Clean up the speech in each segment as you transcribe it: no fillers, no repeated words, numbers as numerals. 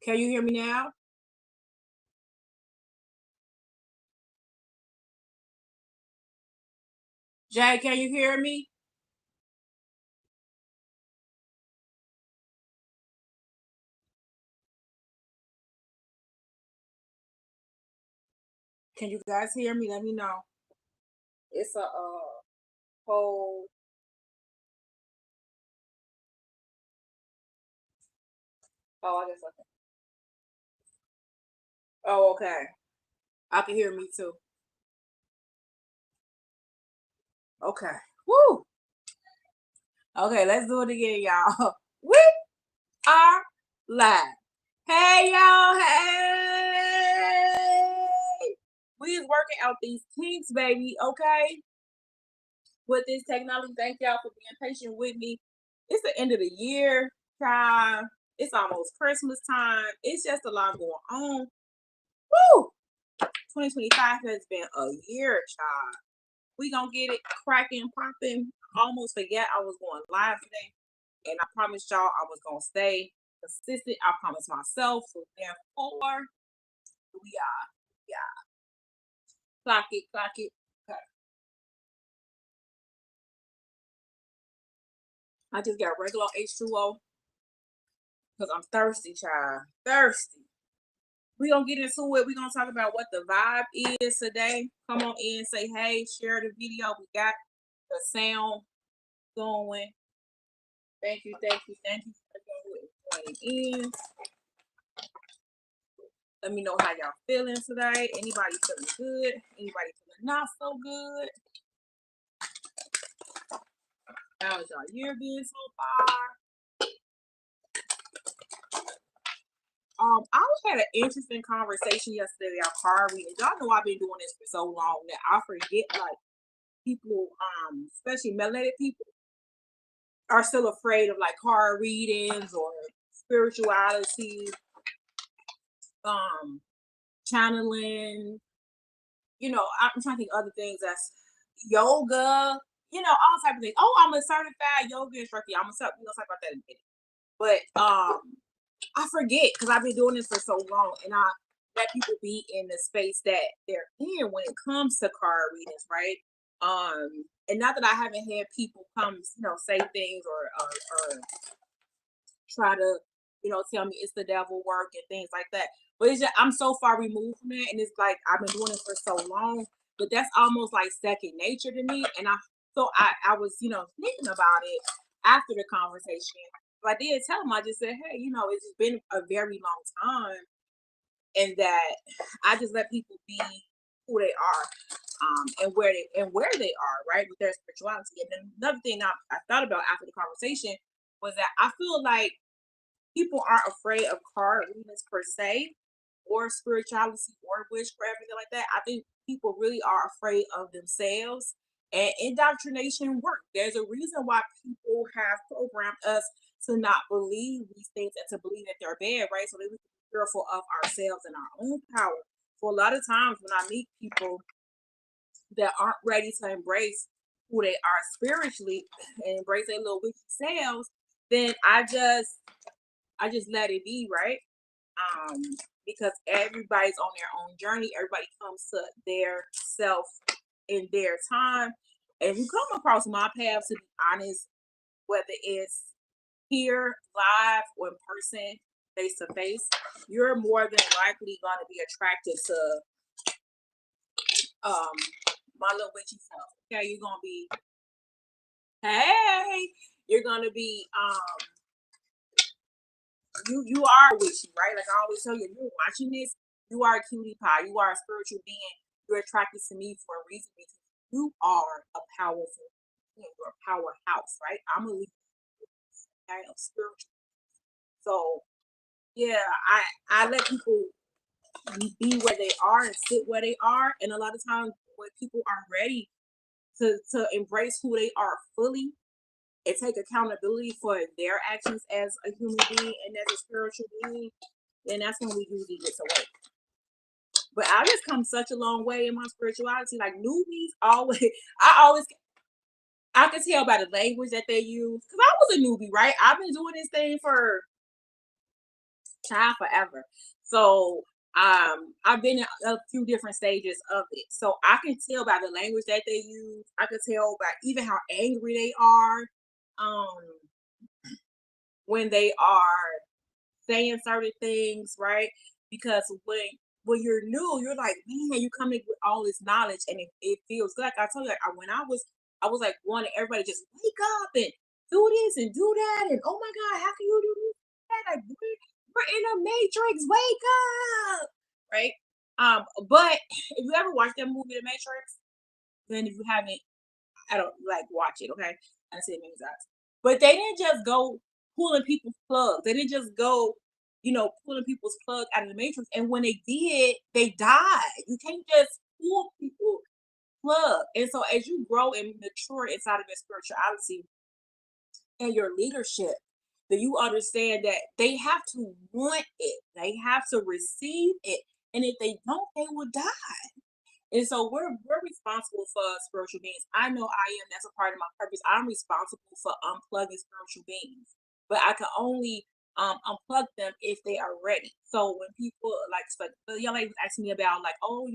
Can you hear me now? Jay, can you hear me? Can you guys hear me? Let me know. It's a whole. Oh, I guess okay. Oh, okay. I can hear me too. Okay. Woo. Okay, let's do it again, y'all. We are live. Hey, y'all. Hey. We is working out these kinks, baby. Okay. With this technology, thank y'all for being patient with me. It's the end of the year time. It's almost Christmas time. It's just a lot going on. Woo! 2025 has been a year, child. We gonna get it cracking, popping. Almost forget I was going live today, and I promised y'all I was gonna stay consistent. I promised myself, so therefore we are. Yeah, clock it, clock it. Okay. I just got regular H2O because I'm thirsty, child. Thirsty. We gonna get into it. We gonna talk about what the vibe is today. Come on in, say hey, share the video. We got the sound going. Thank you, thank you, thank you for joining in. Let me know how y'all feeling today. Anybody feeling good? Anybody feeling not so good? How's y'all year been so far? I had an interesting conversation yesterday on car reading. Y'all know I've been doing this for so long that I forget like people, especially melanated people, are still afraid of like card readings or spirituality, um, channeling. I'm trying to think other things that's yoga. All type of things. Oh, I'm a certified yoga instructor. I'm gonna talk about that in a minute. But I forget because I've been doing this for so long, and I let people be in the space that they're in when it comes to card readings, right? And not that I haven't had people come, say things or try to, tell me it's the devil work and things like that. But it's just I'm so far removed from it, and it's like I've been doing it for so long, but that's almost like second nature to me. And I was, thinking about it after the conversation. But I did tell him, I just said, hey, it's just been a very long time, and that I just let people be who they are, and where they are, right, with their spirituality. And then another thing I thought about after the conversation was that I feel like people aren't afraid of card readings per se, or spirituality, or witchcraft, anything like that. I think people really are afraid of themselves and indoctrination work. There's a reason why people have programmed us to not believe these things and to believe that they're bad, right? So that we can be fearful of ourselves and our own power. So a lot of times when I meet people that aren't ready to embrace who they are spiritually and embrace their little witchy selves, then I just let it be, right? Um, because everybody's on their own journey. Everybody comes to their self in their time. And if you come across my path, to be honest, whether it's here, live, or in person, face to face, you're more than likely going to be attracted to um my little witchy self. Okay, you're gonna be, hey, you're gonna be you are witchy, right? Like I always tell you, if you're watching this, you are a cutie pie. You are a spiritual being. You're attracted to me for a reason because you are a powerful being. You're a powerhouse, right? I'm a leader, okay, of spiritual. So yeah, I let people be where they are and sit where they are. And a lot of times when people are ready to embrace who they are fully and take accountability for their actions as a human being and as a spiritual being, then that's when we usually get to work. But I just come such a long way in my spirituality. Like newbies always, I always, I can tell by the language that they use. Cause I was a newbie, right? I've been doing this thing for child forever. So I've been in a few different stages of it. So I can tell by the language that they use. I can tell by even how angry they are. Um when they are saying certain things, right? Because when you're new, you're like, man, you come in with all this knowledge, and it feels good. Like I told you, like when I was like wanting everybody to just wake up and do this and do that, and oh my god, how can you do this? That? Like we're in a matrix, wake up, right? But if you ever watched that movie, The Matrix, then if you haven't, I don't like watch it, okay? I see it many times. But they didn't just go pulling people's plugs. They didn't just go, pulling people's plug out of the matrix. And when they did, they died. You can't just pull people plug. And so as you grow and mature inside of your spirituality and your leadership, then you understand that they have to want it. They have to receive it. And if they don't, they will die. And so we're responsible for spiritual beings. I know I am. That's a part of my purpose. I'm responsible for unplugging spiritual beings, but I can only unplug them if they are ready. So when people like the young lady was asking me about like, oh,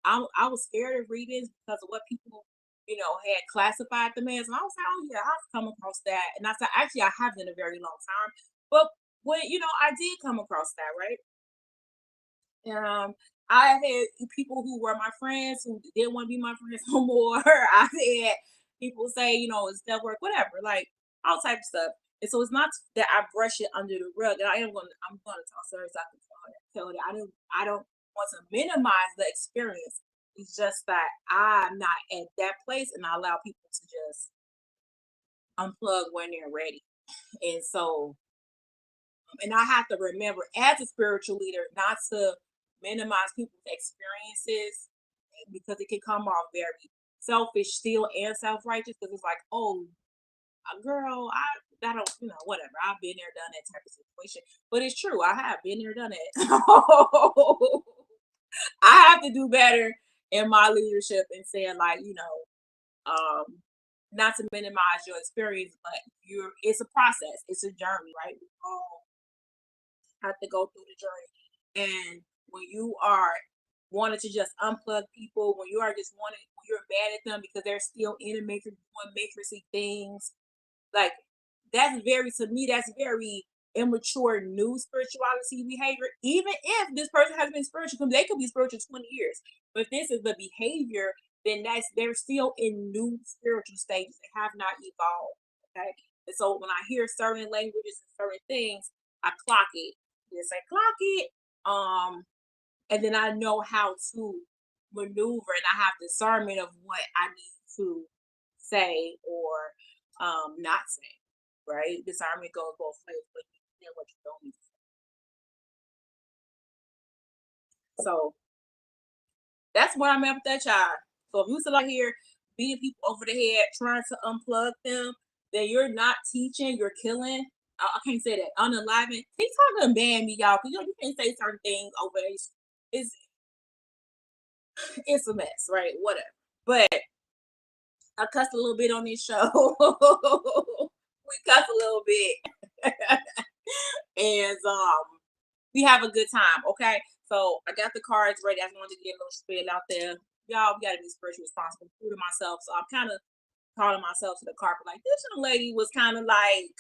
I was scared of readings because of what people had classified them as, and I was like, oh yeah, I've come across that, and I said actually I haven't in a very long time, but when I did come across that, right. I had people who were my friends who didn't want to be my friends no more. I had people say, it's devil work, whatever, like all type of stuff. And so it's not that I brush it under the rug. And I'm gonna talk to her so I can tell her that I don't want to minimize the experience. It's just that I'm not at that place, and I allow people to just unplug when they're ready. And so and I have to remember as a spiritual leader not to minimize people's experiences, because it can come off very selfish still and self-righteous, because it's like, oh, girl, I don't, whatever. I've been there, done that type of situation. But it's true, I have been there, done it. I have to do better in my leadership and saying like, um, not to minimize your experience, but it's a process, it's a journey, right? We all have to go through the journey. And when you are wanting to just unplug people, when you are just when you're mad at them because they're still in a matrix doing matrixy things, like to me, that's very immature new spirituality behavior. Even if this person has been spiritual, 'cause they could be spiritual 20 years. But if this is the behavior, then they're still in new spiritual stages. They have not evolved. Okay. And so when I hear certain languages and certain things, I clock it. Yes, I clock it. And then I know how to maneuver, and I have discernment of what I need to say or not say. Right? Discernment goes both ways, but you know what you don't need to say. So that's where I'm at with that child. So if you still out here beating people over the head, trying to unplug them, then you're not teaching, you're killing. I can't say that. Unaliving. TikTok done ban me, y'all, because you can't say certain things over age. It's it's a mess, right? Whatever. But I cussed a little bit on this show. We cuss a little bit. And we have a good time, okay? So I got the cards ready. I just wanted to get a little spiel out there. Y'all, we gotta be spiritually responsible, including myself. So I'm kind of calling myself to the carpet. Like this young lady was kind of like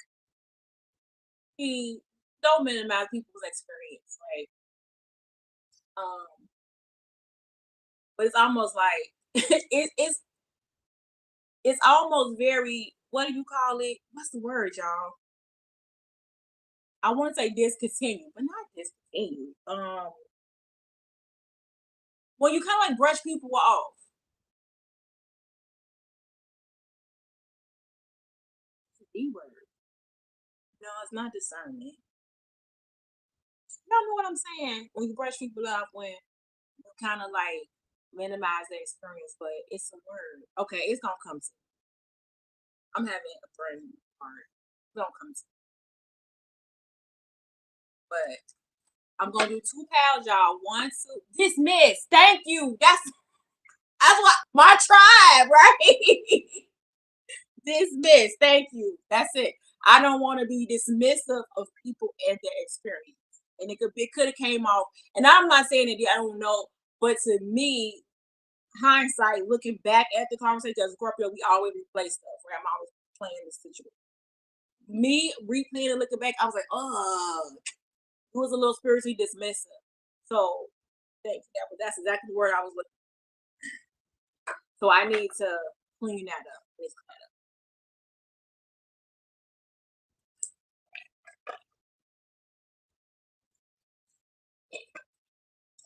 he don't minimize people's experience, right? Um, but it's almost like it's almost very, what do you call it? What's the word, y'all? I want to say discontinue, but not discontinue. Well, you kind of like brush people off. It's a D word. No, it's not discernment. Y'all know what I'm saying? When you brush people off, when you kind of like minimize their experience, but it's a word. Okay, it's gonna come to me. I'm having a brain part. It's gonna come to me. But I'm gonna do 2 pounds, y'all. One, two, dismiss. Thank you. That's what my tribe, right? Dismiss. Thank you. That's it. I don't want to be dismissive of people and their experience. and it could have came off. And I'm not saying that I don't know, but to me, hindsight, looking back at the conversation as Scorpio, we always replay stuff. Right? I'm always playing this situation. Me replaying and looking back, I was like, oh, it was a little spiritually dismissive. So thank you. That's exactly the word I was looking. So I need to clean that up.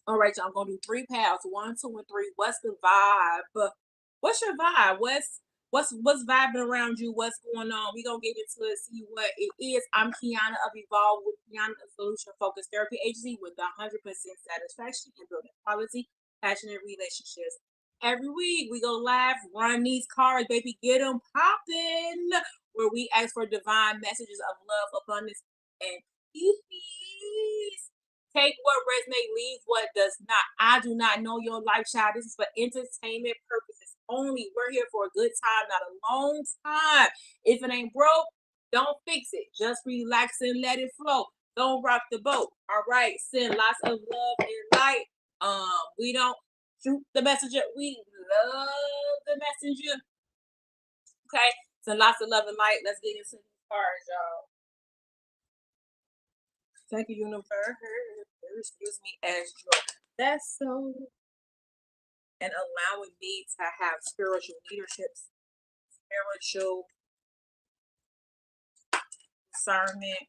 All right, y'all. I'm gonna do 3 paths. 1, 2, and 3. What's the vibe? What's your vibe? What's vibing around you? What's going on? We gonna get into it, see what it is. I'm Kiana of Evolve with Kiana, a solution focused therapy agency with 100% satisfaction and building quality, passionate relationships. Every week we go live, run these cards, baby, get them popping, where we ask for divine messages of love, abundance, and peace. Take what resonates, leave what does not. I do not know your lifestyle. This is for entertainment purposes only. We're here for a good time, not a long time. If it ain't broke, don't fix it. Just relax and let it flow. Don't rock the boat. All right. Send lots of love and light. We don't shoot the messenger. We love the messenger. Okay. Send lots of love and light. Let's get into these cards, y'all. Thank you, universe. Excuse me, as your vessel, and allowing me to have spiritual leadership, spiritual discernment.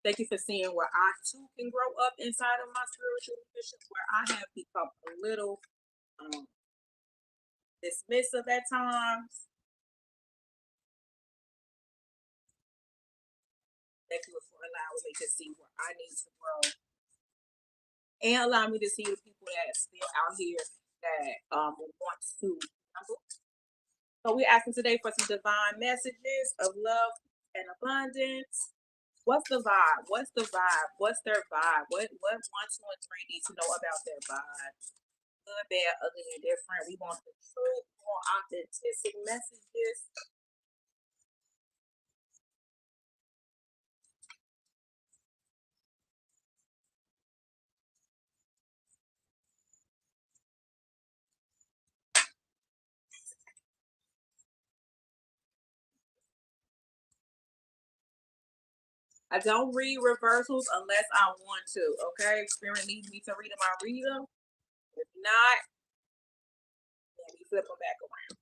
Thank you for seeing where I too can grow up inside of my spiritual leadership, where I have become a little dismissive at times. Thank you for allowing me to see where I need to grow, and allow me to see the people that's still out here that want to humble. So we're asking today for some divine messages of love and abundance. What's the vibe? What's the vibe? What's their vibe? What 1, 2, and 3 need to know about their vibe? Good, bad, ugly, and different. We want the truth, we want authentic messages. I don't read reversals unless I want to. Okay, Spirit needs me to read them. I read them. If not, then we flip them back around.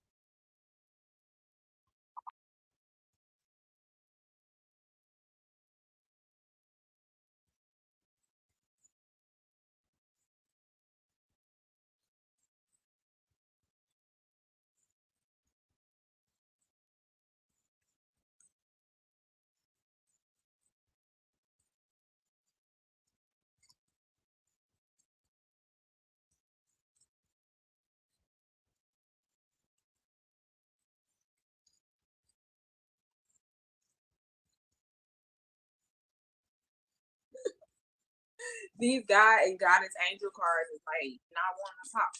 These God and Goddess angel cards is like not one to pop.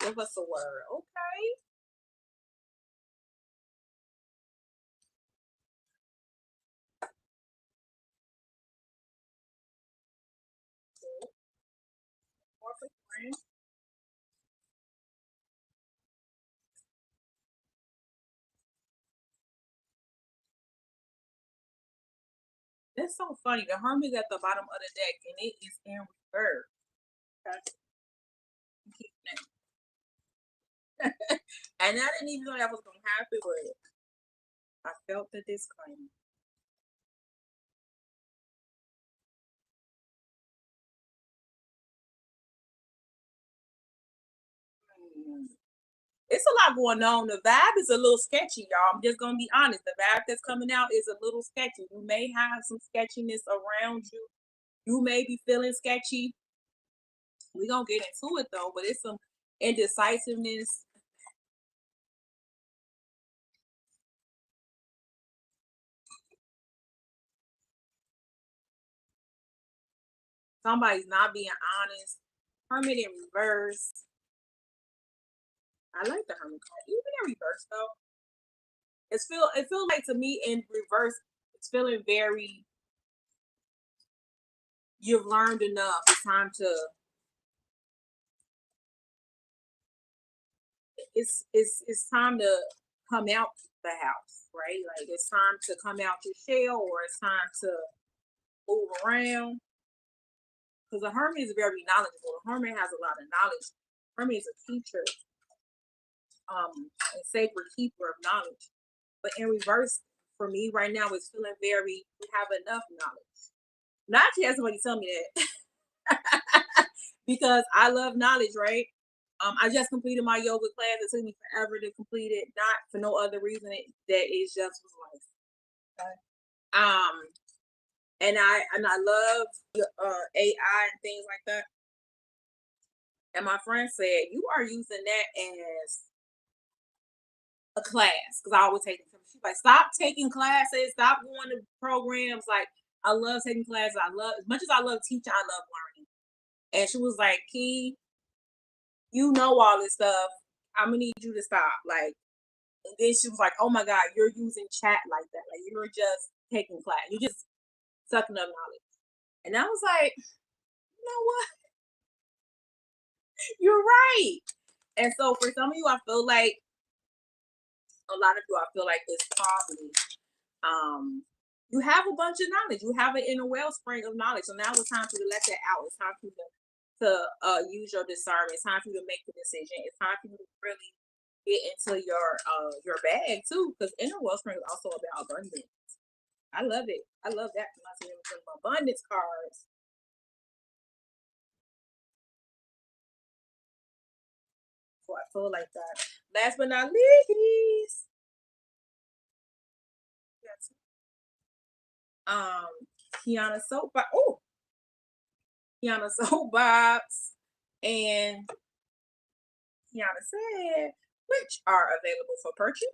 Give us a word, okay? More for friends. That's so funny. The Hermes at the bottom of the deck and it is in reverse. Okay. And I didn't even know that was gonna happen, but I felt the disclaimer. Mm. It's a lot going on. The vibe is a little sketchy, y'all. I'm just gonna be honest. The vibe that's coming out is a little sketchy. You may have some sketchiness around you. You may be feeling sketchy. We're gonna get into it though, but it's some indecisiveness. Somebody's not being honest. Hermit in reverse. I like the Hermit card. Even in reverse though. It feel like to me in reverse, it's feeling very you've learned enough. It's time to it's time to come out the house, right? Like it's time to come out your shell, or it's time to move around. Because a hermit is very knowledgeable. A hermit has a lot of knowledge. Hermit is a teacher, a sacred keeper of knowledge. But in reverse, for me right now, it's feeling very, we have enough knowledge. Not actually have somebody tell me that because I love knowledge, right? I just completed my yoga class. It took me forever to complete it, not for no other reason that it just was life. Okay. Um, and I love AI and things like that. And my friend said, "You are using that as a class," because I always take it. She's like, "Stop taking classes. Stop going to programs." Like, I love taking classes. I love, as much as I love teaching, I love learning. And she was like, "Key, you know all this stuff. I'm gonna need you to stop." Like, and then she was like, "Oh my God, you're using chat like that. Like, you're just taking class. You're just sucking up knowledge." And I was like, "You know what? You're right." And so for some of you, I feel like a lot of you, I feel like it's probably um you have a bunch of knowledge. You have it in a wellspring of knowledge. So now it's time for you to let that out. It's time for you to use your discernment. It's time for you to make the decision. It's time for you to really get into your bag too. Because inner wellspring is also about abundance. I love it. I love that. I see them abundance cards. So I feel like that. Last but not least, yes, um, Kiana Soapbox. Oh, Kiana Soapbox and Kiana said, which are available for purchase.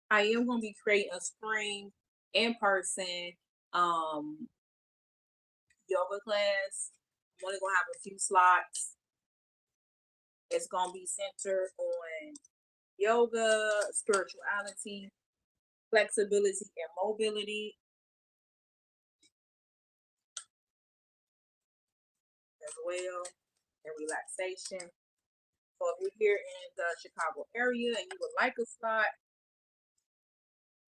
I am going to be creating a spring in person um yoga class. I'm only going to have a few slots. It's going to be centered on yoga, spirituality, flexibility, and mobility as well, and relaxation. So if you're here in the Chicago area and you would like a slot,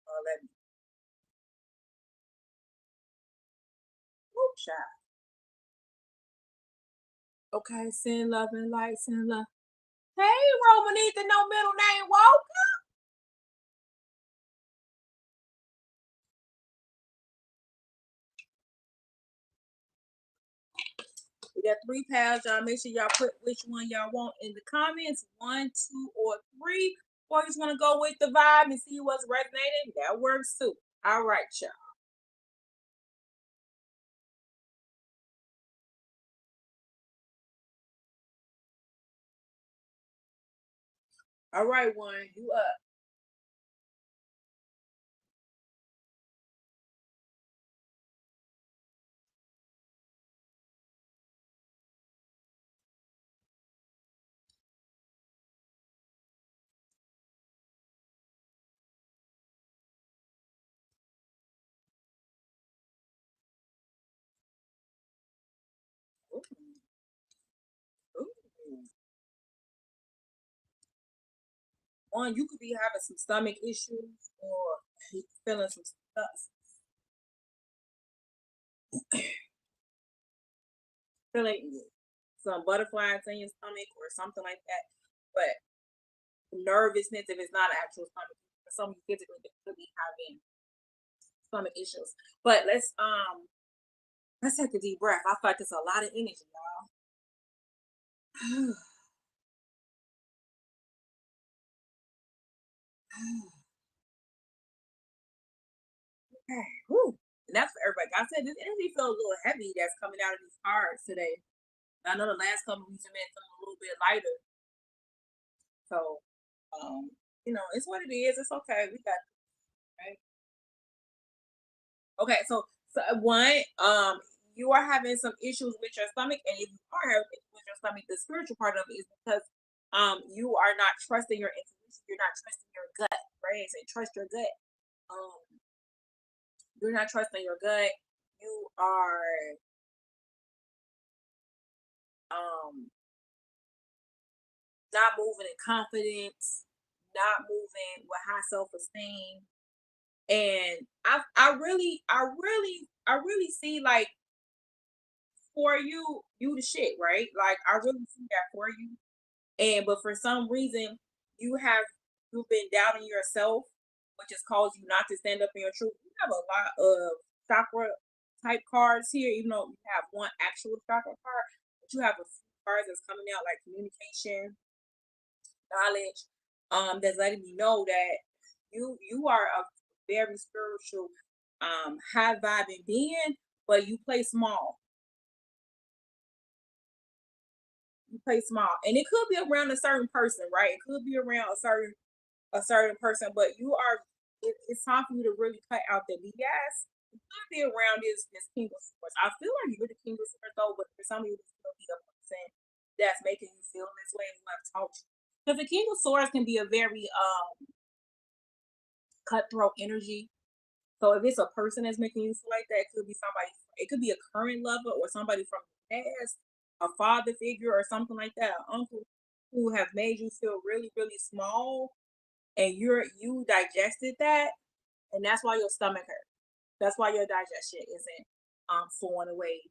let me whoop, child. Okay, send love and light, send love. Hey, Romanita, no middle name, woke. We got 3 pals. Y'all make sure y'all put which one y'all want in the comments. 1, 2, or 3. Or you just want to go with the vibe and see what's resonating. That works too. All right, y'all. All right, one. You up. Ooh, ooh. One, you could be having some stomach issues or feeling some feeling some butterflies in your stomach or something like that. But nervousness, if it's not an actual stomach, some physically could be having stomach issues. But let's take a deep breath. I feel like it's a lot of energy, y'all. Okay. Whew. And that's for everybody. Like I said, this energy feels a little heavy that's coming out of these cards today. I know the last couple weeks have been a little bit lighter. So it's what it is. It's okay. We got it, right. Okay, so one, you are having some issues with your stomach, and if you are having issues with your stomach, the spiritual part of it is because you are not trusting your intuition, you're not trusting your gut. phrase and trust your gut. Um, you're not trusting your gut. You are um not moving in confidence, not moving with high self-esteem. And I really see like for you, you the shit, right? Like I really see that for you. And but for some reason, you have you've been doubting yourself, which has caused you not to stand up in your truth. You have a lot of chakra type cards here, even though you have one actual chakra card, but you have a few cards that's coming out like communication, knowledge, that's letting me know that you are a very spiritual, high vibing being, but you play small, and it could be around a certain person, right? It could be around a certain person, but it's time for you to really cut out the BS. It could be around this King of Swords. I feel like you're the King of Swords though, but for some of you, this could be a person that's making you feel this way who have taught you. Because the King of Swords can be a very cutthroat energy. So if it's a person that's making you feel like that, it could be somebody. It could be a current lover or somebody from the past, a father figure or something like that, an uncle who have made you feel really, really small, and you digested that, and that's why your stomach hurt. That's why your digestion isn't flowing away.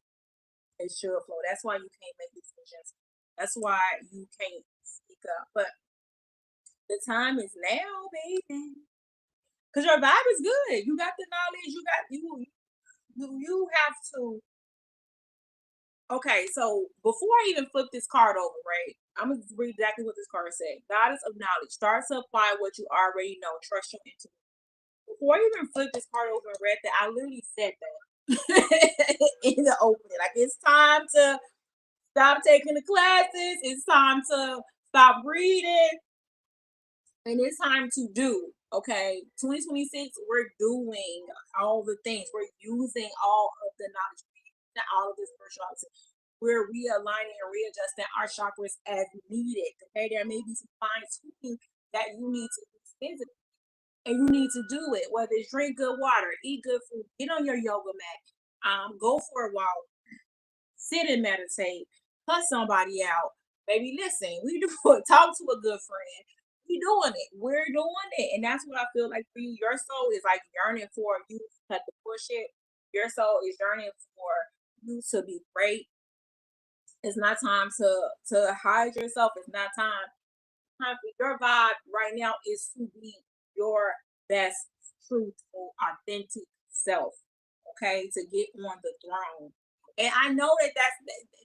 It should flow. That's why you can't make decisions. That's why you can't speak up. But the time is now, baby. Cause your vibe is good. You got the knowledge. You have to. Okay, so before I even flip this card over, right? I'm gonna read exactly what this card said. Goddess of knowledge. Start to apply what you already know. Trust your intuition. Before I even flip this card over and read that, I literally said that in the opening. Like it's time to stop taking the classes. It's time to stop reading, and it's time to do. Okay, 2026, we're doing all the things. We're using all of the knowledge, all of this spirituality. We're realigning and readjusting our chakras as needed. Okay, there may be some fine tuning that you need to do physically, and you need to do it. Whether it's drink good water, eat good food, get on your yoga mat, go for a walk, sit and meditate, cut somebody out. Baby, listen, we do talk to a good friend. We doing it. We're doing it. And that's what I feel like for you. Your soul is like yearning for you to cut the bullshit. Your soul is yearning for you to be great. It's not time to hide yourself. It's not time for your vibe right now is to be your best, truthful, authentic self. Okay, to get on the throne. And I know that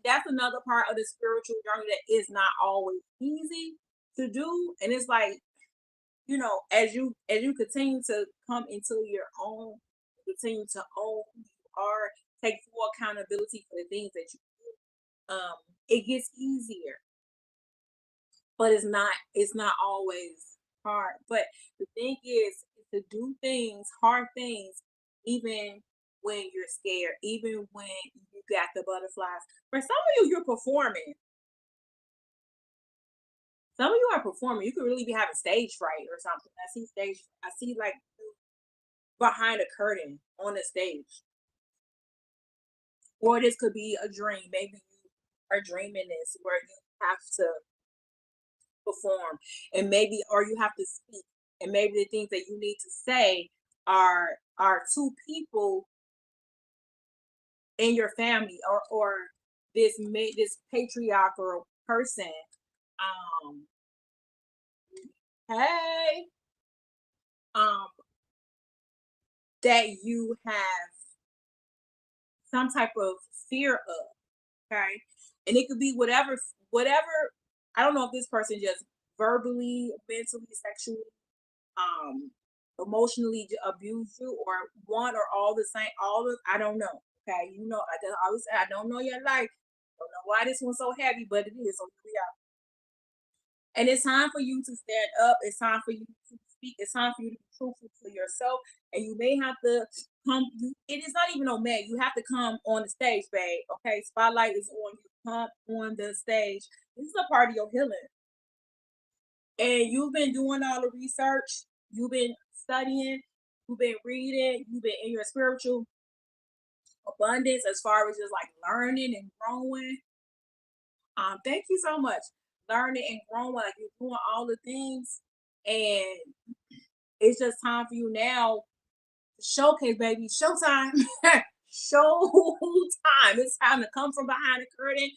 that's another part of the spiritual journey that is not always easy to do. And it's like as you continue to come into your own, continue to own who you are, take full accountability for the things that you do. It gets easier, but it's not always hard. But the thing is to do things, hard things, even when you're scared, even when you got the butterflies. For some of you, you're performing. Some of you are performing. You could really be having stage fright or something. I see stage. I see like you behind a curtain on the stage, or this could be a dream. Maybe you are dreaming this where you have to perform, and maybe or you have to speak, and maybe the things that you need to say are two people in your family, or this patriarchal person, um hey, um that you have some type of fear of. Okay, and it could be whatever. I don't know if this person just verbally, mentally, sexually, um emotionally abuse you, or one or all the same, all of, I don't know. Okay, I always say I don't know your life. Don't know why this one's so heavy, but it is. So here we are. And it's time for you to stand up. It's time for you to speak. It's time for you to be truthful to yourself. And you may have to come. It is not even on May. You have to come on the stage, babe. Okay, spotlight is on you. Come on the stage. This is a part of your healing. And you've been doing all the research. you've been studying, you've been reading, you've been in your spiritual abundance as far as just like learning and growing. Thank you so much. Learning and growing, like you're doing all the things, and it's just time for you now to showcase, baby. Showtime. Showtime. It's time to come from behind the curtain,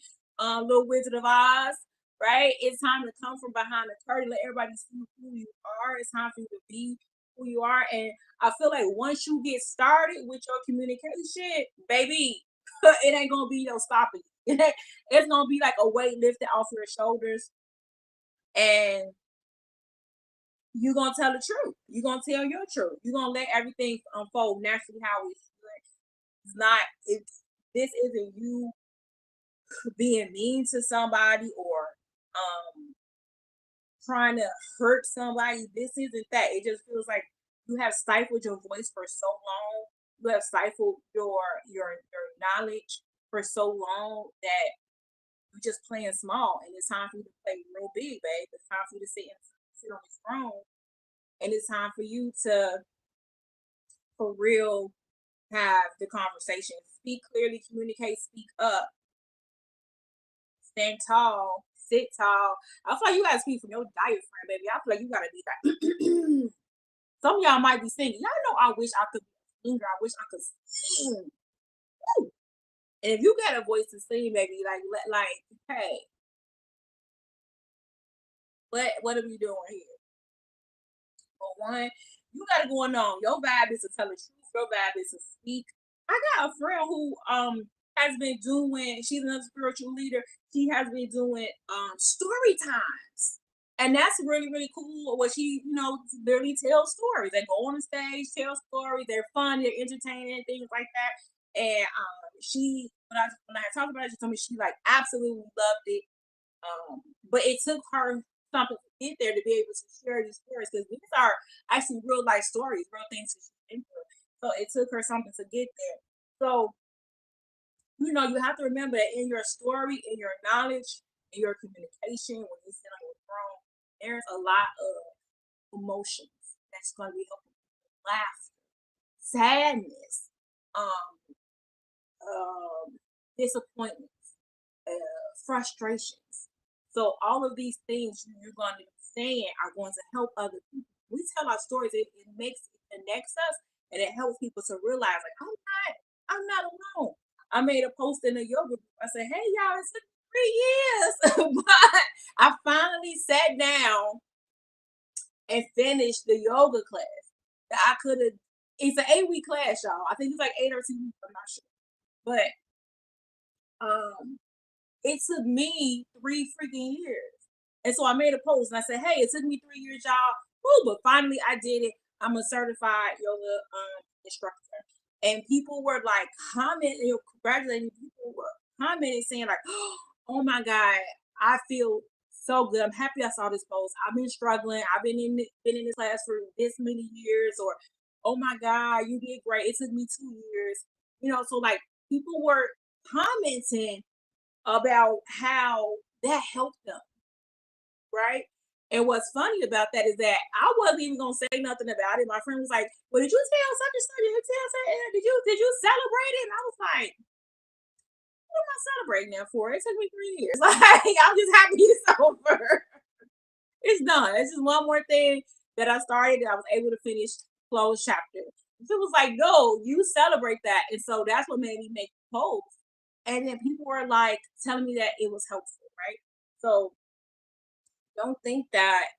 little Wizard of Oz. Right? It's time to come from behind the curtain. Let everybody see who you are. It's time for you to be who you are. And I feel like once you get started with your communication, baby, it ain't gonna be no stopping you. It's gonna be like a weight lifted off your shoulders, and you're gonna tell the truth. You're gonna tell your truth. You're gonna let everything unfold naturally how it should. It's not. It's this isn't you being mean to somebody or um trying to hurt somebody. This isn't that. It just feels like you have stifled your voice for so long. You have stifled your knowledge for so long that you're just playing small. And it's time for you to play real big, babe. It's time for you to sit on this throne. And it's time for you to, for real, have the conversation. Speak clearly, communicate, speak up, stand tall, sit tall. I feel like you gotta speak from your diaphragm, baby. I feel like you gotta be like some of y'all might be singing. Y'all know I wish I could be a singer. I wish I could sing. Woo! And if you got a voice to sing, baby, hey, what are we doing here? For one, you got it going on. Your vibe is to tell the truth. Your vibe is to speak. I got a friend who has been doing. She's another spiritual leader. She has been doing story times, and that's really really cool. What she literally tells stories. They go on the stage, tell stories. They're fun. They're entertaining. Things like that. And she when I had talked about it, she told me she like absolutely loved it. But it took her something to get there to be able to share these stories because these are actually real life stories, real things that she's been through. So it took her something to get there. So you have to remember that in your story, in your knowledge, in your communication, when you sit on your throne, there's a lot of emotions that's going to be helping you. Laughter, sadness, um, disappointments, frustrations. So all of these things you're going to be saying are going to help other people. We tell our stories, it connects us and it helps people to realize like I'm not alone. I made a post in the yoga group. I said, hey y'all, it took 3 years. But I finally sat down and finished the yoga class that I could have. It's an 8-week class, y'all. I think it's like 8 or 2 weeks. I'm not sure. But it took me 3 freaking years. And so I made a post and I said, hey, it took me 3 years, y'all. Woo, but finally I did it. I'm a certified yoga instructor. And people were like commenting, congratulating. People were commenting saying like, oh my God, I feel so good. I'm happy I saw this post. I've been struggling. I've been in this class for this many years. Or, oh my God, you did great. It took me 2 years. So like people were commenting about how that helped them, right? And what's funny about that is that I wasn't even gonna say nothing about it. My friend was like, "Well, did you tell such and such? Did you tell such? Did you celebrate it?" And I was like, "What am I celebrating that for? It took me 3 years. Like, I'm just happy it's over. It's done. It's just one more thing that I started that I was able to finish close chapter." It was like, "No, you celebrate that," and so that's what made me make the post. And then people were like telling me that it was helpful, right? So don't think that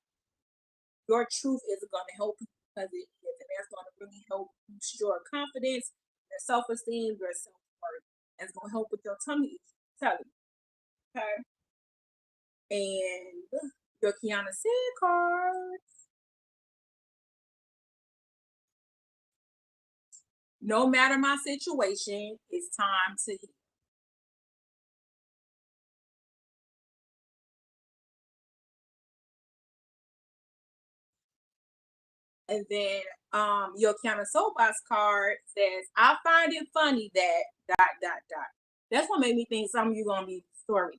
your truth isn't going to help you because it is, and that's going to really help boost your confidence, your self-esteem, your self-worth, and it's going to help with your tummy issue. Tell you, okay? And your Kiana Sid card. No matter my situation, it's time to heal. And then your Kiana Soapbox card says, I find it funny that dot dot dot. That's what made me think some of you gonna be stories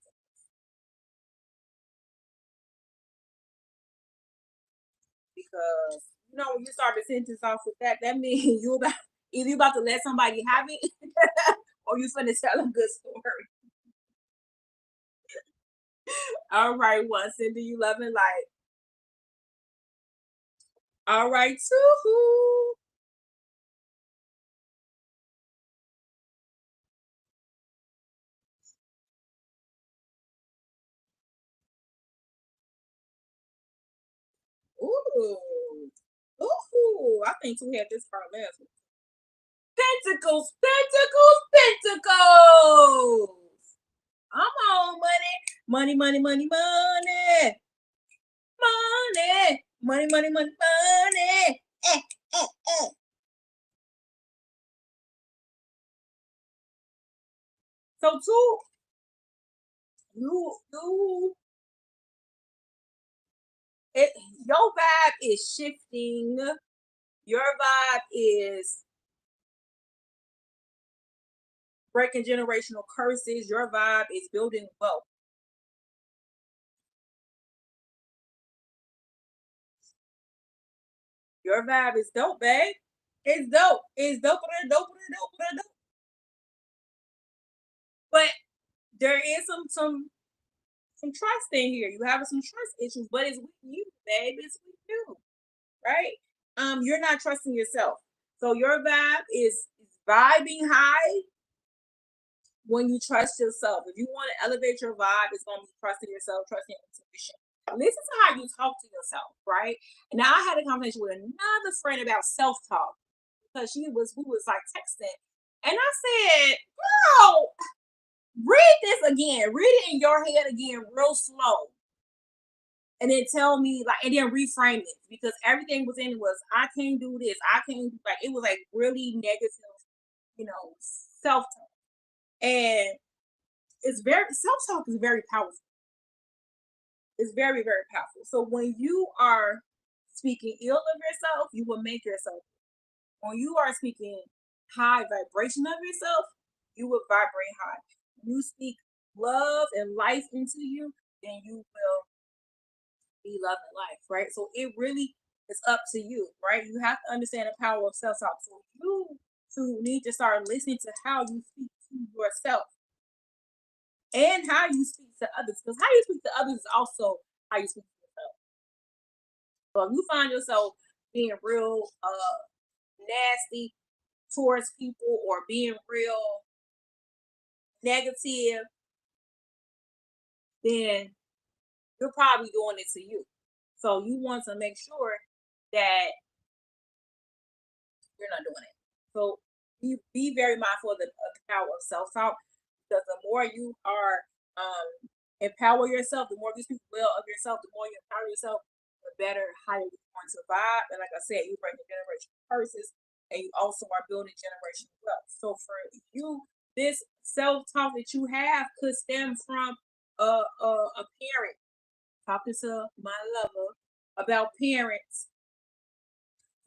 because when you start the sentence off with that, that means you about either you about to let somebody have it or you finna tell a good story. All right, one, sending you love and light. All right, two. Ooh. Ooh. I think two had this part last week. Pentacles, pentacles, pentacles. Come on, money. Money, money, money, money. Money. Money, money, money, money. Eh. So two, you it your vibe is shifting. Your vibe is breaking generational curses. Your vibe is building wealth. Your vibe is dope, babe. It's dope. It's dope. But there is some trust in here. You have some trust issues, but it's with you, babe. It's with you, right? You're not trusting yourself. So your vibe is vibing high when you trust yourself. If you want to elevate your vibe, it's gonna be trusting yourself, trusting your intuition. Listen to how you talk to yourself, right? And now I had a conversation with another friend about self-talk because we was like texting. And I said, girl, read this again. Read it in your head again, real slow. And then tell me like and then reframe it because everything was in it was I can't do this. I can't like it was like really negative, self-talk. And it's very self-talk is very powerful. It's very, very powerful. So when you are speaking ill of yourself, you will make yourself. When you are speaking high vibration of yourself, you will vibrate high. You speak love and life into you, then you will be love and life, right? So it really is up to you, right? You have to understand the power of self-talk. So you need to start listening to how you speak to yourself and how you speak to others. Because how you speak to others is also how you speak to yourself. So if you find yourself being real nasty towards people or being real negative, then you're probably doing it to you. So you want to make sure that you're not doing it. So be very mindful of the power of self talk because the more you are empower yourself, the more you speak well of yourself, the more you empower yourself, the better, higher you're going to vibe. And like I said, you break the generational curses and you also are building generational wealth. So for you, this self talk that you have could stem from a parent talking to my lover about parents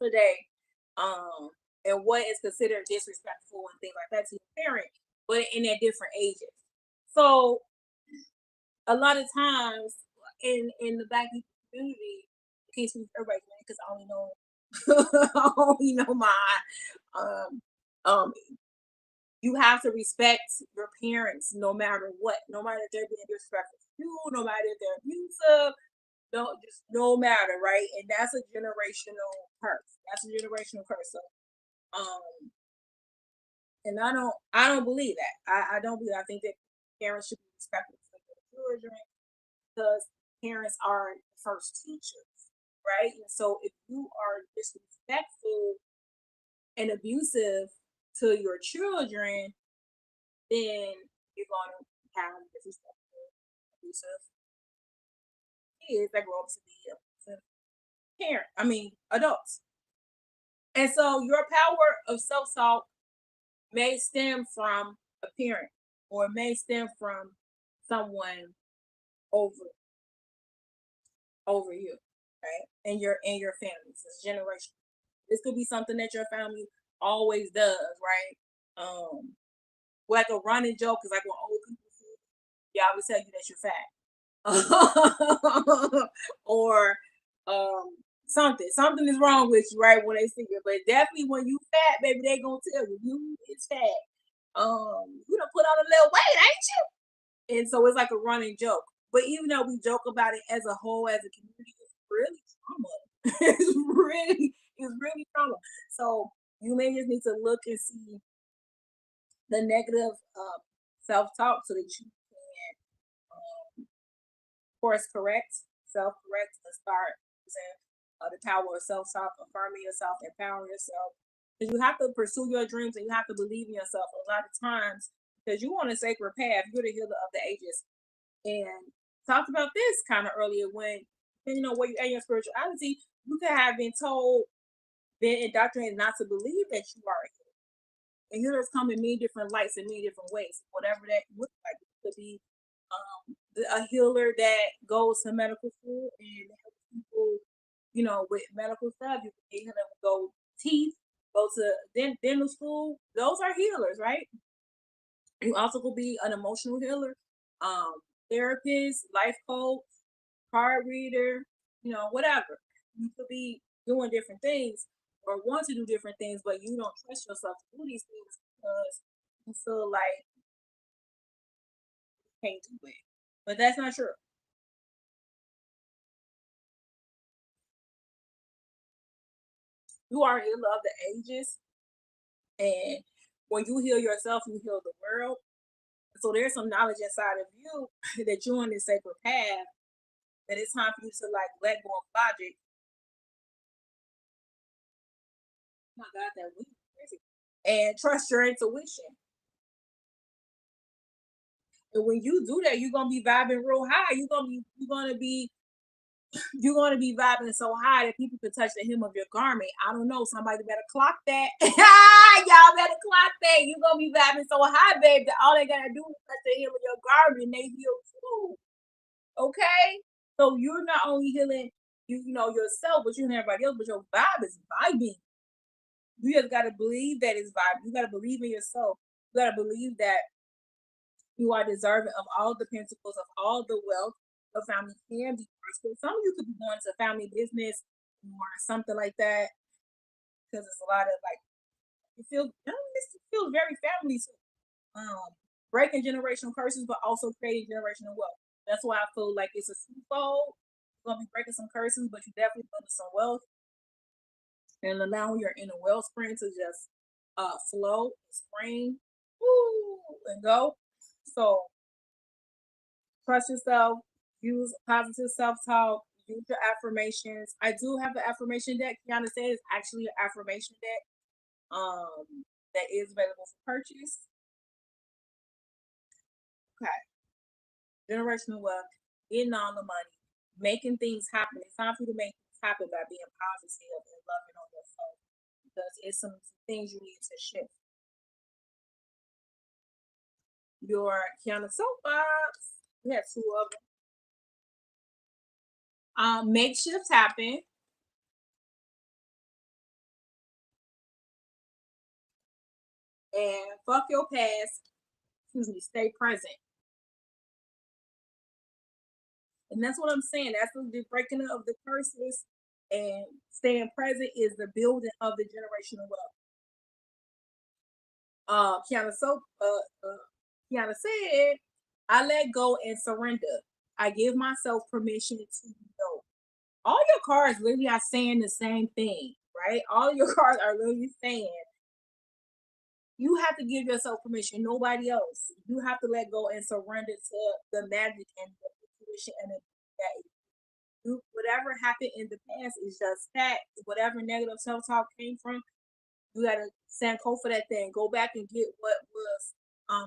today, and what is considered disrespectful and things like that to your parent, but in their different ages. So a lot of times in the black people community, I can't speak for everybody because I only know I only know my um um you have to respect your parents no matter what, no matter if they're being disrespectful to you, no matter if they're abusive, no just no matter, right? And that's a generational curse. That's a generational curse. So um and I don't believe that. I don't believe I think that parents should be respectful to their children because parents are the first teachers, right? And so if you are disrespectful and abusive to your children, then you're going to have disrespectful, abusive kids that grow up to be abusive parent. I mean, adults. And so your power of self-talk may stem from a parent or it may stem from someone over you, right? And your families. It's generational. This could be something that your family always does, right? Like a running joke is like when old people say, "Yeah, I always tell you that you're fat," or Something is wrong with you, right? When they see you, but definitely when you fat, baby, they gonna tell you you is fat. You done put on a little weight, ain't you? And so it's like a running joke. But even though we joke about it as a whole, as a community, it's really trauma. It's really trauma. So you may just need to look and see the negative self-talk so that you can course correct, self-correct, and start using the power of self-talk, affirming yourself, empowering yourself. Because you have to pursue your dreams and you have to believe in yourself. A lot of times, because you on a sacred path, you're the healer of the ages. And talked about this kind of earlier when where you at your spirituality, you could have been told, been indoctrinated not to believe that you are a healer. And healers come in many different lights in many different ways. Whatever that looks like, it could be a healer that goes to medical school and helps people, with medical stuff. You can get them go teeth, go to dental school. Those are healers, right? You also could be an emotional healer, um, therapist, life coach, card reader, whatever. You could be doing different things or want to do different things, but you don't trust yourself to do these things because you feel like you can't do it. But that's not true. You are a healer of the ages, and when you heal yourself, you heal the world. So there's some knowledge inside of you that you're on this sacred path that it's time for you to like let go of logic. Oh my God, that weed is crazy. And trust your intuition. And when you do that, you're gonna be vibing real high. You're gonna be vibing so high that people can touch the hem of your garment. I don't know. Somebody better clock that. Y'all better clock that. You're gonna be vibing so high, babe, that all they gotta do is touch the hem of your garment and they heal too. Okay? So you're not only healing yourself, but you're healing everybody else, but your vibe is vibing. You just gotta believe that it's vibing. You gotta believe in yourself. You gotta believe that you are deserving of all the pentacles, of all the wealth. Your family can be prosperous. Some of you could be going to family business or something like that because it's a lot of like this feels very family. Um, breaking generational curses, but also creating generational wealth. That's why I feel like it's a twofold. You're gonna be breaking some curses, but you definitely building some wealth and allowing your inner wellspring to just flow, spring, woo, and go. So trust yourself, use positive self-talk, use your affirmations. I do have the affirmation deck. Kiana said it's actually an affirmation deck that is available for purchase. Okay. Generational wealth, getting all the money, making things happen. It's time for you to make things happen by being positive and loving on yourself because it's some things you need to shift. Your Kiana soapbox. We have two of them. Make shifts happen. And fuck your past. Excuse me, stay present. And that's what I'm saying. That's the breaking of the curses and staying present is the building of the generational wealth. Kiana said, I let go and surrender. I give myself permission to know. All your cards literally are saying the same thing, right? All your cards are literally saying you have to give yourself permission, nobody else. You have to let go and surrender to the magic and the intuition and that whatever happened in the past is just that. Whatever negative self talk came from, you gotta stand cold for that thing. Go back and get what was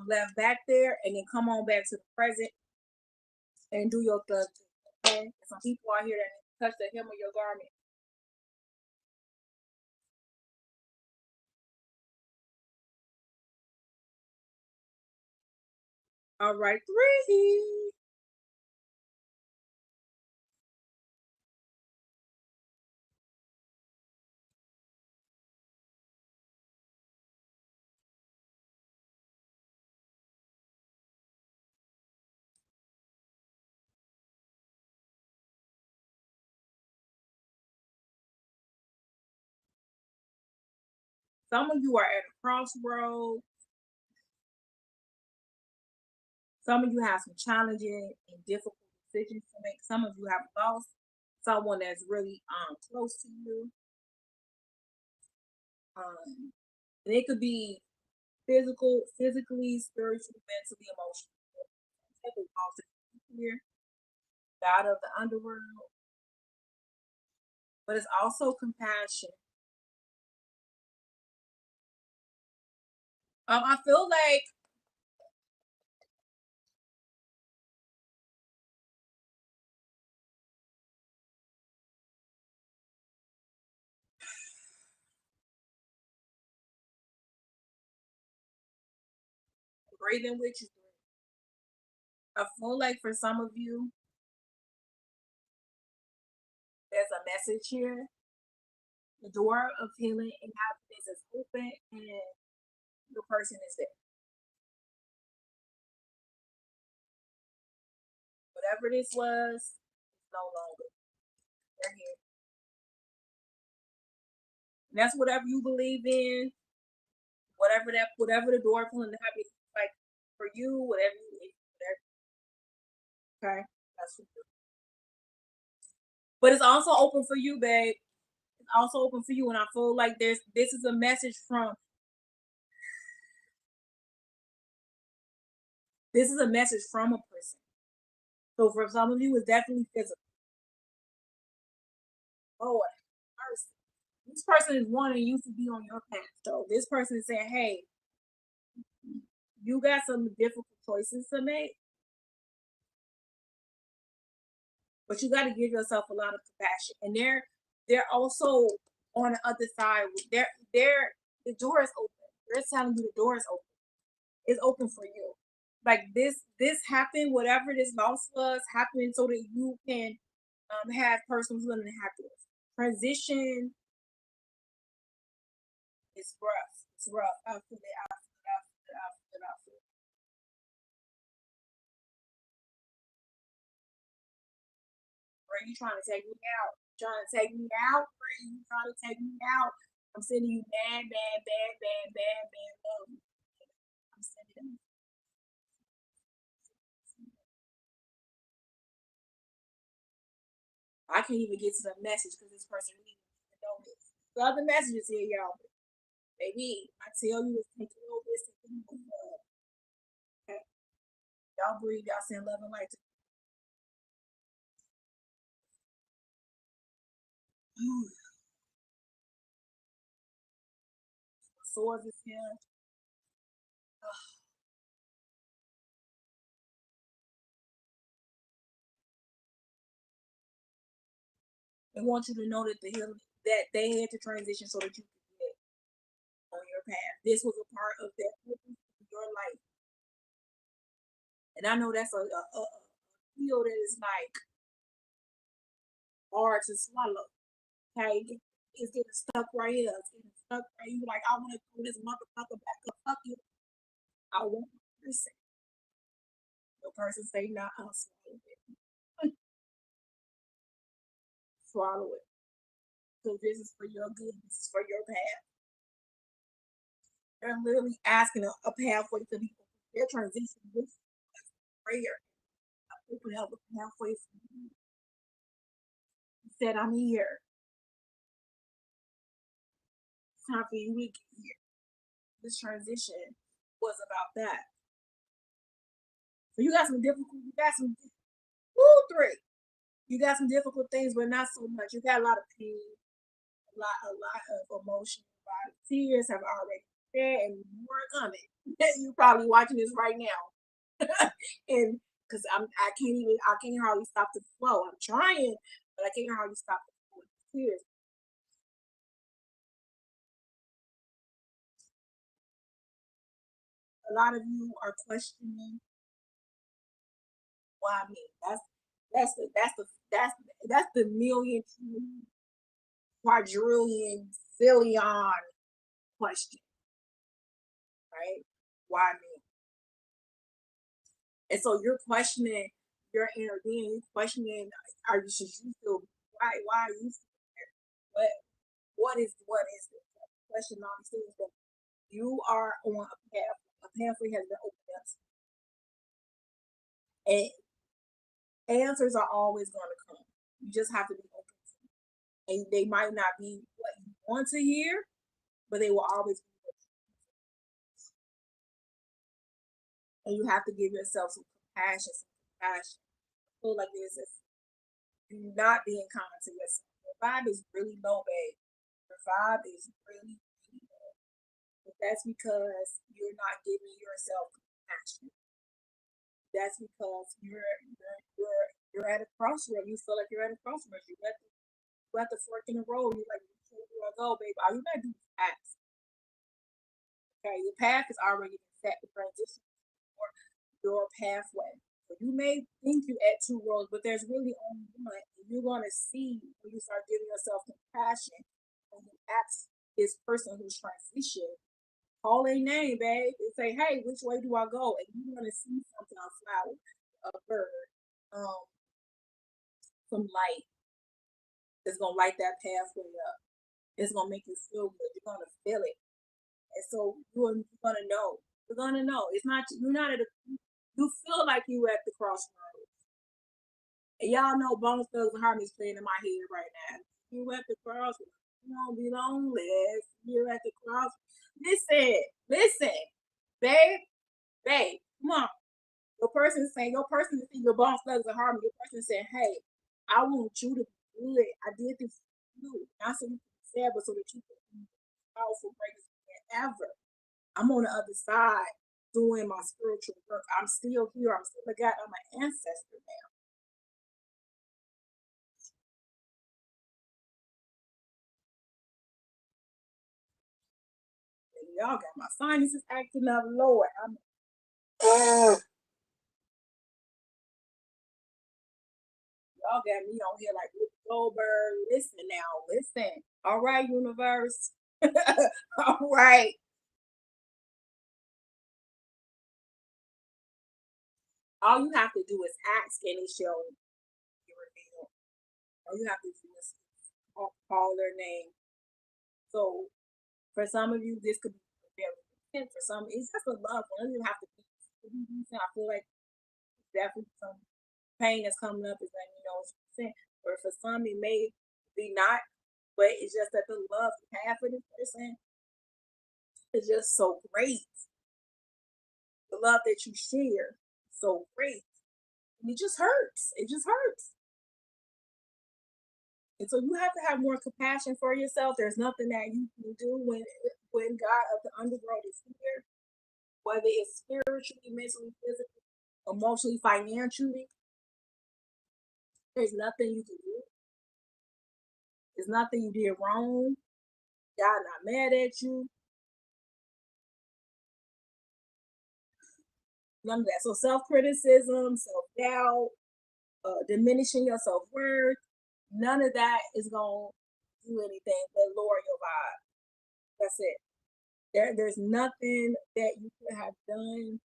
left back there, and then come on back to the present and do your thing. Okay? Some people out here that touch the hem of your garment. All right, three. Some of you are at a crossroad. Some of you have some challenging and difficult decisions to make. Some of you have lost someone that's really close to you. Um, and it could be physically, spiritually, mentally, emotionally. Type of loss here, God of the underworld, but it's also compassion. I feel like breathing with you. I feel like for some of you, there's a message here. The door of healing and happiness is open, and the person is there. Whatever this was, it's no longer. They're here. And that's whatever you believe in, whatever the door of healing and happiness is like for you, whatever you whatever. Okay, that's for you. But it's also open for you, babe. It's also open for you, and I feel like this is a message from this is a message from a person. So for some of you, it's definitely physical. Oh, person. This person is wanting you to be on your path. So this person is saying, "Hey, you got some difficult choices to make, but you got to give yourself a lot of compassion." And they're also on the other side. They're the door is open. They're telling you the door is open. It's open for you. Like this happened, whatever this loss was happening, so that you can have personal healing and happiness. Transition is rough. It's rough. I feel it. I feel it. I feel it. I feel it. I feel it. Are you trying to take me out? Trying to take me out? Are you trying to take me out? I'm sending you bad, bad, bad, bad, bad, bad love. I'm sending. I can't even get to the message because this person really doesn't know this. The other messages here, y'all. Baby, I tell you, it's taking over. It's taking over. Okay. Y'all breathe. Y'all send love and light to swords is here. They want you to know that the healing that they had to transition so that you could get on your path. This was a part of that purpose in your life. And I know that's a feel that is like hard to swallow. Okay. It's getting stuck right here. It's getting stuck right here. Like, I want to throw this motherfucker back up. Fuck you. I want person. The person say, nah, I'll swallow it. Swallow it. So this is for your good. This is for your path. They're literally asking a pathway to be open. Their transition with prayer. Open up a pathway for you. He said, I'm here. It's time for you to get here. This transition was about that. So you got some difficult, you got some, woo, three. You got some difficult things, but not so much. You got a lot of pain, a lot of emotion, a lot of tears have already there and more coming. You probably watching this right now. And because I can't hardly stop the flow. I'm trying, but I can't hardly stop the flow of tears. A lot of you are questioning why me. That's the million quadrillion zillion question, right? Why me? And so you're questioning your inner being. You're questioning, are you still why are you still there? What what is this? question all these things, but you are on a path. A pathway has been opened up, and answers are always going to come. You just have to be open to them. And they might not be what you want to hear, but they will always be what you want. And you have to give yourself some compassion, I feel like this is you not being kind to yourself. Your vibe is really low, babe. Your vibe is really, really low. But that's because you're not giving yourself compassion. That's because you're at a crossroad. You feel like you're at a crossroads. You're at the fork in the road. You're like, where do I go, baby? All you gotta do is ask. Okay, your path is already set. The transition for your pathway. So you may think you're at two roads, but there's really only one. And you're gonna see when you start giving yourself compassion when you ask this person who's transitioned, call a name, babe, and say, hey, which way do I go? And you're gonna see something, a flower, a bird, um, some light. It's gonna light that pathway up. It's gonna make you feel good. You're gonna feel it. And so you're gonna know. You're gonna know. It's not you're not at a you feel like you at the crossroads. And y'all know Bone Thugs and Harmony's playing in my head right now. You at the crossroads. You won't be lonely. You're at the crossroads. Listen, babe, come on. Your person is saying your Bone Thugs and Harmony. Your person saying, hey, I want you to be good. I did this for you. Not so you can be sad, but so that you can be powerful, greatest man ever. I'm on the other side doing my spiritual work. I'm still here. I'm still a God. I'm an ancestor now. And y'all got my sinuses acting up, Lord. Y'all got me on here like Whoopi Goldberg. Listen now, listen. All right, universe. All right. All you have to do is ask, and it shall be revealed. All you have to do is call their name. So for some of you, this could be very intense. For some, it's just a love one. You have to be. I feel like definitely some pain that's coming up is letting you know what you're saying. Or for some, it may be not, but it's just that the love you have for this person is just so great. The love that you share, so great. And it just hurts. It just hurts. And so you have to have more compassion for yourself. There's nothing that you can do when God of the underworld is here, whether it's spiritually, mentally, physically, emotionally, financially. There's nothing you can do. There's nothing you did wrong. God not mad at you. None of that. So self-criticism, self-doubt, diminishing your self-worth, none of that is gonna do anything but lower your vibe. That's it. There's nothing that you could have done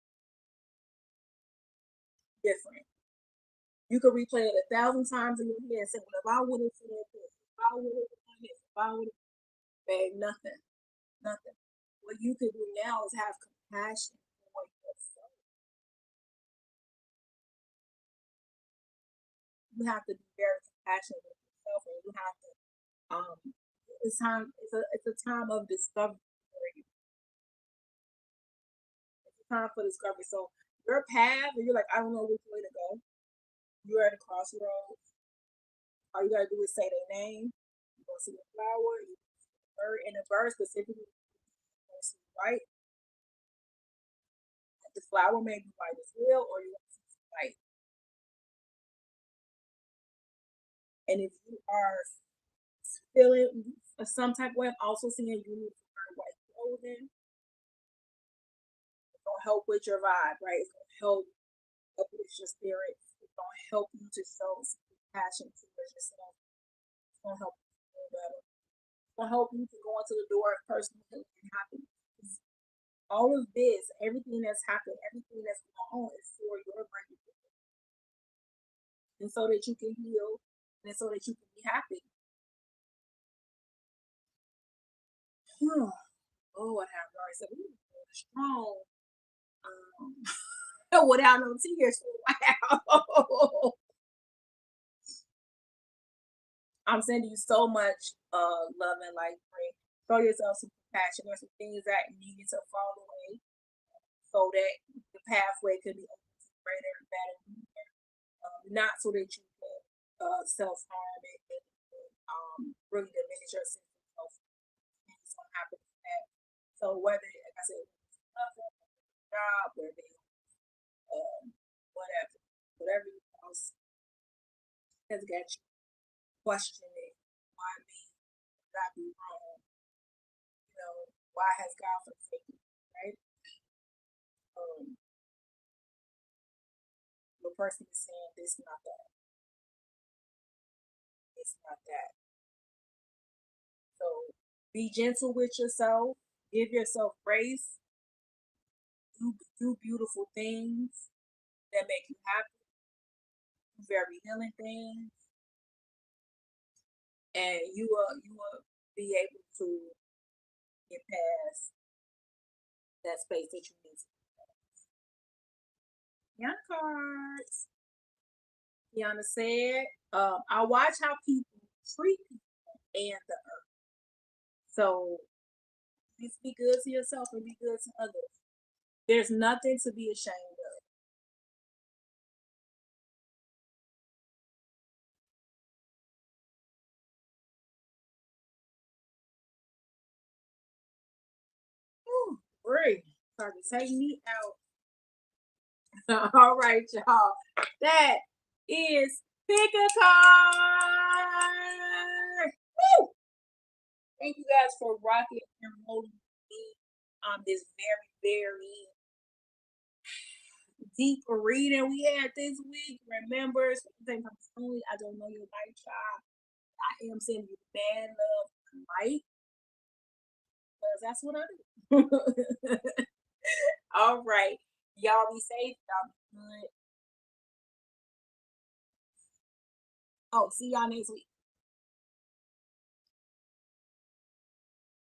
different. You could replay it 1,000 times in your head and say, well, if I would have said this, if I would have done this, if I would have, babe, nothing, nothing. What you could do now is have compassion for yourself. You have to be very compassionate with yourself, and you have to. Um, it's time. It's a time of discovery for you. It's a time for discovery. So your path, and you're like, I don't know which way to go. You're at a crossroads. All you gotta do is say their name. You gonna see a flower, you see a bird, and a bird specifically, you gonna see white. The flower may be white as well, or you gonna see some white. And if you are feeling some type of way, I'm also seeing you need to wear white clothing. It's gonna help with your vibe, right? It's gonna help uplift your spirits. It's gonna help you to show some passion towards yourself. It's gonna help you feel better. It's gonna help you to go into the door of personal healing and happiness. All of this, everything that's happened, everything that's going on is for your brain, and so that you can heal, and so that you can be happy. Lord have mercy. We were strong. Without no tears for a while. I'm sending you so much love and light. Pray. Show yourself some compassion. There's some things that needed to fall away so that the pathway could be open to greater and better. Not so that you can self harm and really diminish your sense of self. Things don't happen from that. So whether, like I said, it's nothing, job, whether it's whatever, whatever else has got you questioning why me, could I be wrong? Why has God forsaken me, right? Um, the person is saying this, not that. It's not that. So be gentle with yourself. Give yourself grace. Do beautiful things that make you happy. Do very healing things, and you will be able to get past that space that you need to. Yana cards. Yana said, I watch how people treat people and the earth. So just be good to yourself and be good to others. There's nothing to be ashamed of. Whew, great. Trying to take me out. All right, y'all. That is pick a card. Woo! Thank you guys for rocking and rolling with me on this very, very deep reading we had this week. Remember, something I'm only I don't know your life, child. I am sending you bad love and light because that's what I do. All right. Y'all be safe. Y'all be good. Oh, see y'all next week.